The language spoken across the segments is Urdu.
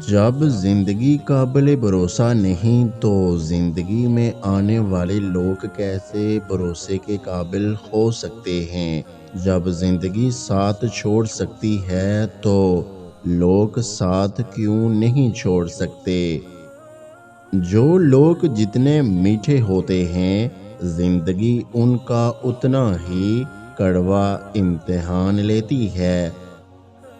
جب زندگی قابل بھروسہ نہیں تو زندگی میں آنے والے لوگ کیسے بھروسے کے قابل ہو سکتے ہیں؟ جب زندگی ساتھ چھوڑ سکتی ہے تو لوگ ساتھ کیوں نہیں چھوڑ سکتے؟ جو لوگ جتنے میٹھے ہوتے ہیں زندگی ان کا اتنا ہی کڑوا امتحان لیتی ہے۔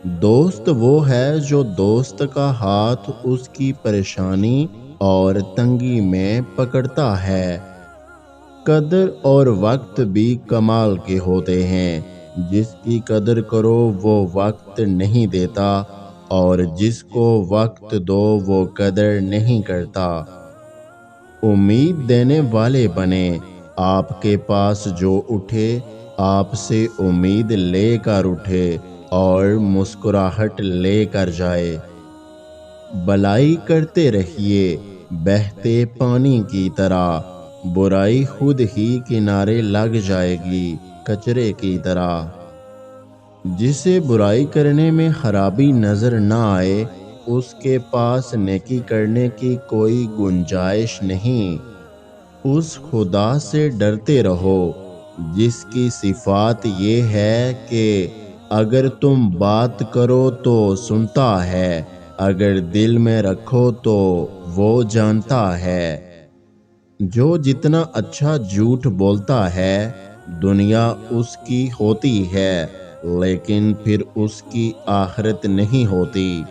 دوست وہ ہے جو دوست کا ہاتھ اس کی پریشانی اور تنگی میں پکڑتا ہے۔ قدر اور وقت بھی کمال کے ہوتے ہیں۔ جس کی قدر کرو وہ وقت نہیں دیتا اور جس کو وقت دو وہ قدر نہیں کرتا۔ امید دینے والے بنے، آپ کے پاس جو اٹھے آپ سے امید لے کر اٹھے اور مسکراہٹ لے کر جائے۔ بھلائی کرتے رہیے بہتے پانی کی طرح، برائی خود ہی کنارے لگ جائے گی کچرے کی طرح۔ جسے برائی کرنے میں خرابی نظر نہ آئے اس کے پاس نیکی کرنے کی کوئی گنجائش نہیں۔ اس خدا سے ڈرتے رہو جس کی صفات یہ ہے کہ اگر تم بات کرو تو سنتا ہے، اگر دل میں رکھو تو وہ جانتا ہے۔ جو جتنا اچھا جھوٹ بولتا ہے دنیا اس کی ہوتی ہے لیکن پھر اس کی آخرت نہیں ہوتی۔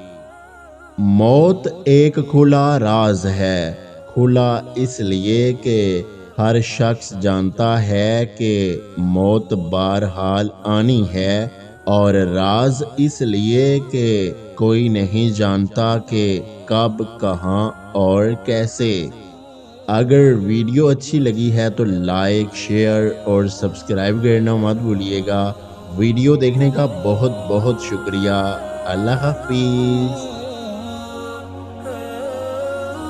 موت ایک کھلا راز ہے، کھلا اس لیے کہ ہر شخص جانتا ہے کہ موت بہرحال آنی ہے، اور راز اس لیے کہ کوئی نہیں جانتا کہ کب، کہاں اور کیسے۔ اگر ویڈیو اچھی لگی ہے تو لائک، شیئر اور سبسکرائب کرنا مت بھولیے گا۔ ویڈیو دیکھنے کا بہت بہت شکریہ۔ اللہ حافظ۔